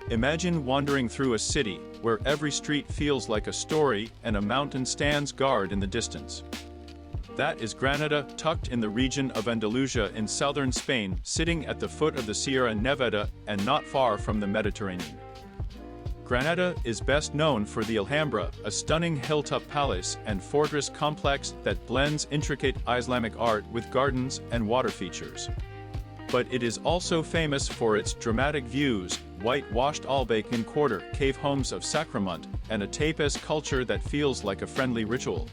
Imagine wandering through a city where every street feels like a story and a mountain stands guard in the distance. That is Granada, tucked in the region of Andalusia in southern Spain, sitting at the foot of the Sierra Nevada and not far from the Mediterranean. Granada is best known for the Alhambra, a stunning hilltop palace and fortress complex that blends intricate Islamic art with gardens and water features. But it is also famous for its dramatic views, whitewashed Albaicín Quarter, cave homes of Sacramento, and a tapas culture that feels like a friendly ritual.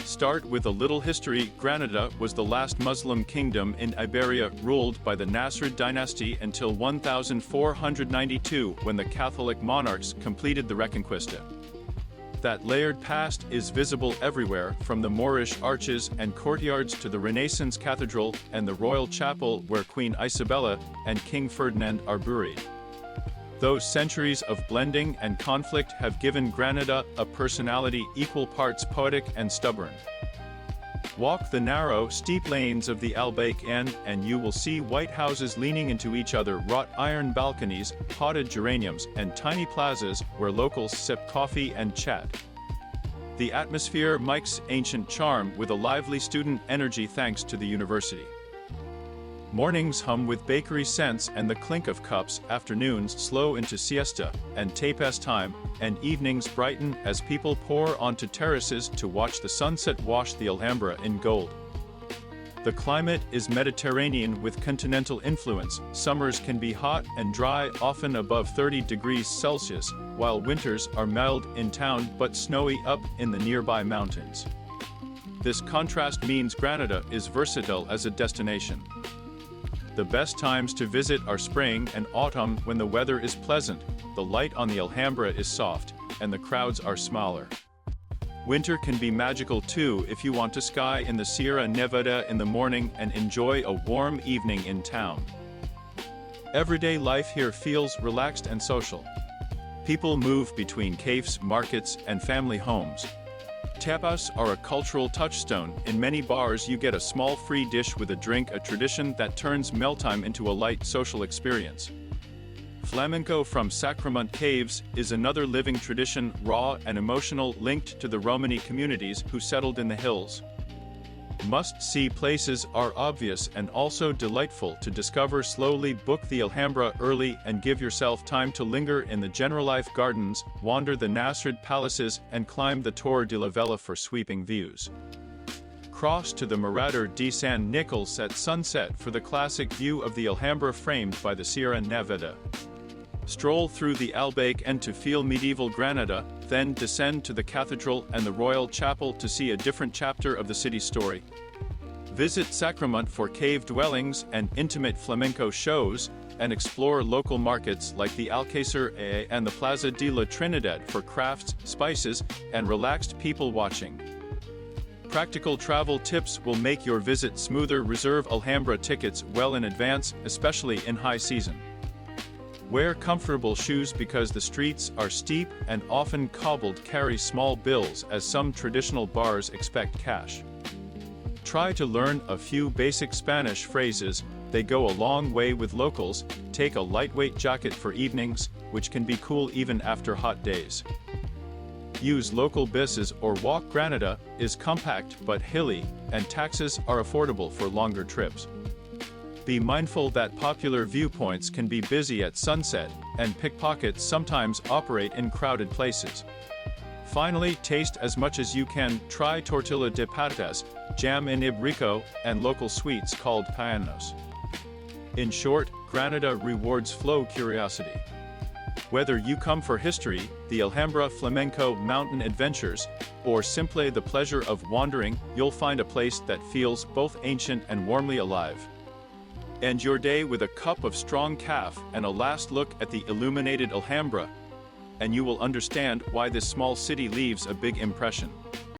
Start with a little history. Granada was the last Muslim kingdom in Iberia, ruled by the Nasrid dynasty until 1492, when the Catholic monarchs completed the Reconquista. That layered past is visible everywhere, from the Moorish arches and courtyards to the Renaissance cathedral and the royal chapel where Queen Isabella and King Ferdinand are buried. Those centuries of blending and conflict have given Granada a personality equal parts poetic and stubborn. Walk the narrow, steep lanes of the Albaicín and you will see white houses leaning into each other, wrought iron balconies, potted geraniums, and tiny plazas where locals sip coffee and chat. The atmosphere mixes ancient charm with a lively student energy thanks to the university. Mornings hum with bakery scents and the clink of cups, afternoons slow into siesta and tapas time, and evenings brighten as people pour onto terraces to watch the sunset wash the Alhambra in gold. The climate is Mediterranean with continental influence. Summers can be hot and dry, often above 30 degrees Celsius, while winters are mild in town but snowy up in the nearby mountains. This contrast means Granada is versatile as a destination. The best times to visit are spring and autumn when the weather is pleasant, the light on the Alhambra is soft, and the crowds are smaller. Winter can be magical too if you want to ski in the Sierra Nevada in the morning and enjoy a warm evening in town. Everyday life here feels relaxed and social. People move between cafes, markets, and family homes. Tapas are a cultural touchstone. In many bars you get a small free dish with a drink, a tradition that turns mealtime into a light social experience. Flamenco from Sacramento Caves is another living tradition, raw and emotional, linked to the Romani communities who settled in the hills. Must-see places are obvious and also delightful to discover. Slowly book the Alhambra early and give yourself time to linger in the Generalife Gardens, wander the Nasrid palaces, and climb the Torre de la Vela for sweeping views. Cross to the Mirador de San Nicolas at sunset for the classic view of the Alhambra framed by the Sierra Nevada. Stroll through the Albaicín to feel medieval Granada, then descend to the cathedral and the royal chapel to see a different chapter of the city's story. Visit Sacramento for cave dwellings and intimate flamenco shows, and explore local markets like the Alcácer and the Plaza de la Trinidad for crafts, spices, and relaxed people watching. Practical travel tips will make your visit smoother. Reserve Alhambra tickets well in advance, especially in high season. Wear comfortable shoes because the streets are steep and often cobbled. Carry small bills as some traditional bars expect cash. Try to learn a few basic Spanish phrases, they go a long way with locals. Take a lightweight jacket for evenings, which can be cool even after hot days. Use local buses or walk. Granada is compact but hilly, and taxes are affordable for longer trips. Be mindful that popular viewpoints can be busy at sunset, and pickpockets sometimes operate in crowded places. Finally, taste as much as you can. Try tortilla de patatas, jam en ibrico, and local sweets called payanos. In short, Granada rewards flow curiosity. Whether you come for history, the Alhambra flamenco mountain adventures, or simply the pleasure of wandering, you'll find a place that feels both ancient and warmly alive. End your day with a cup of strong caf and a last look at the illuminated Alhambra, and you will understand why this small city leaves a big impression.